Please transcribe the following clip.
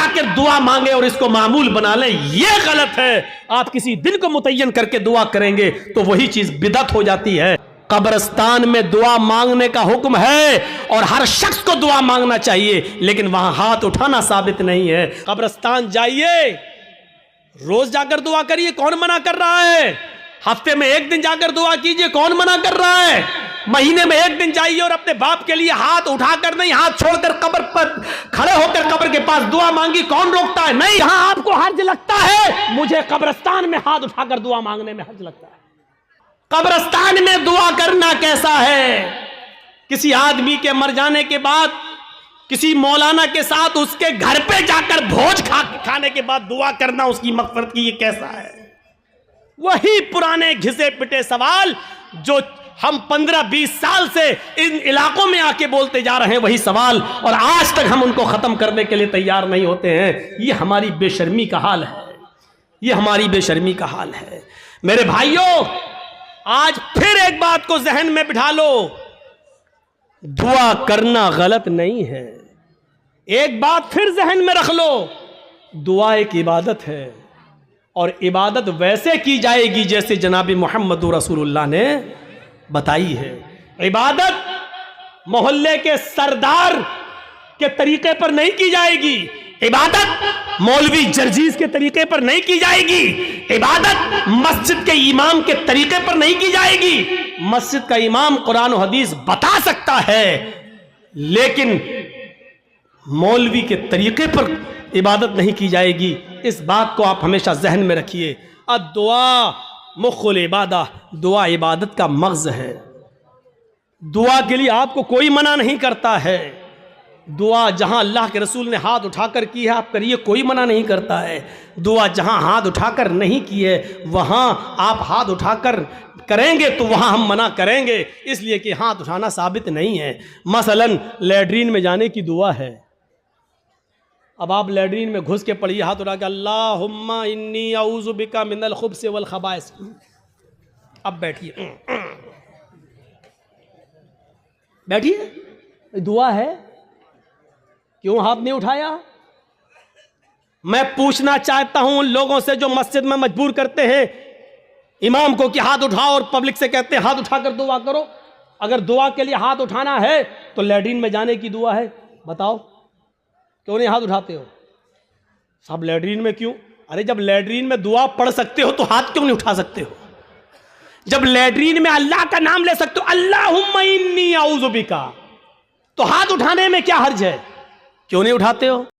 جا کر دعا مانگے اور اس کو معمول بنا لیں، یہ غلط ہے۔ آپ کسی دن کو متعین کر کے دعا کریں گے تو وہی چیز بدعت ہو جاتی ہے۔ قبرستان میں دعا مانگنے کا حکم ہے اور ہر شخص کو دعا مانگنا چاہیے، لیکن وہاں ہاتھ اٹھانا ثابت نہیں ہے۔ قبرستان جائیے، روز جا کر دعا کریے، کون منع کر رہا ہے؟ ہفتے میں ایک دن جا کر دعا کیجئے، کون منع کر رہا ہے؟ مہینے میں ایک دن جائیے اور اپنے باپ کے لیے ہاتھ اٹھا کر نہیں، ہاتھ چھوڑ کر قبر پر کھڑے ہو کر قبر کے پاس دعا مانگی، کون روکتا ہے؟ نہیں، ہاں آپ کو حرج لگتا ہے، مجھے قبرستان میں ہاتھ اٹھا کر دعا مانگنے میں حرج لگتا ہے۔ قبرستان میں دعا کرنا کیسا ہے؟ کسی آدمی کے مر جانے کے بعد کسی مولانا کے ساتھ اس کے گھر پہ جا کر بھوج کھانے کے بعد دعا کرنا اس کی مغفرت کی، یہ کیسا ہے؟ وہی پرانے گھسے پٹے سوال جو ہم 15-20 سال سے ان علاقوں میں آ کے بولتے جا رہے ہیں، وہی سوال، اور آج تک ہم ان کو ختم کرنے کے لیے تیار نہیں ہوتے ہیں۔ یہ ہماری بے شرمی کا حال ہے، یہ ہماری بے شرمی کا حال ہے۔ میرے بھائیوں، آج پھر ایک بات کو ذہن میں بٹھا لو، دعا کرنا غلط نہیں ہے۔ ایک بات پھر ذہن میں رکھ لو، دعا ایک عبادت ہے، اور عبادت ویسے کی جائے گی جیسے جناب محمد رسول اللہ نے بتائی ہے۔ عبادت محلے کے سردار کے طریقے پر نہیں کی جائے گی، عبادت مولوی جرجیز کے طریقے پر نہیں کی جائے گی، عبادت مسجد کے امام کے طریقے پر نہیں کی جائے گی۔ مسجد کا امام قرآن و حدیث بتا سکتا ہے، لیکن مولوی کے طریقے پر عبادت نہیں کی جائے گی۔ اس بات کو آپ ہمیشہ ذہن میں رکھیے۔ الدعا مخ العبادہ، دعا عبادت کا مغز ہے۔ دعا کے لیے آپ کو کوئی منع نہیں کرتا ہے۔ دعا جہاں اللہ کے رسول نے ہاتھ اٹھا کر کی ہے آپ کریے، کوئی منع نہیں کرتا ہے۔ دعا جہاں ہاتھ اٹھا کر نہیں کی ہے وہاں آپ ہاتھ اٹھا کر کریں گے تو وہاں ہم منع کریں گے، اس لیے کہ ہاتھ اٹھانا ثابت نہیں ہے۔ مثلا لیٹرین میں جانے کی دعا ہے، اب آپ لیٹرین میں گھس کے پڑھیے ہاتھ اٹھا کے اللہم انی اعوذ بک من الخبث والخبائث، اب بیٹھیے، بیٹھیے، دعا ہے، کیوں ہاتھ نہیں اٹھایا؟ میں پوچھنا چاہتا ہوں ان لوگوں سے جو مسجد میں مجبور کرتے ہیں امام کو کہ ہاتھ اٹھاؤ، اور پبلک سے کہتے ہیں ہاتھ اٹھا کر دعا کرو، اگر دعا کے لیے ہاتھ اٹھانا ہے تو لیٹرین میں جانے کی دعا ہے، بتاؤ کیوں نہیں ہاتھ اٹھاتے ہو؟ سب لیٹرین میں کیوں؟ ارے جب لیٹرین میں دعا پڑھ سکتے ہو تو ہاتھ کیوں نہیں اٹھا سکتے ہو؟ جب لیٹرین میں اللہ کا نام لے سکتے ہو، اللہم انی اعوذ بک، تو ہاتھ اٹھانے میں کیا حرج ہے؟ کیوں نہیں اٹھاتے ہو؟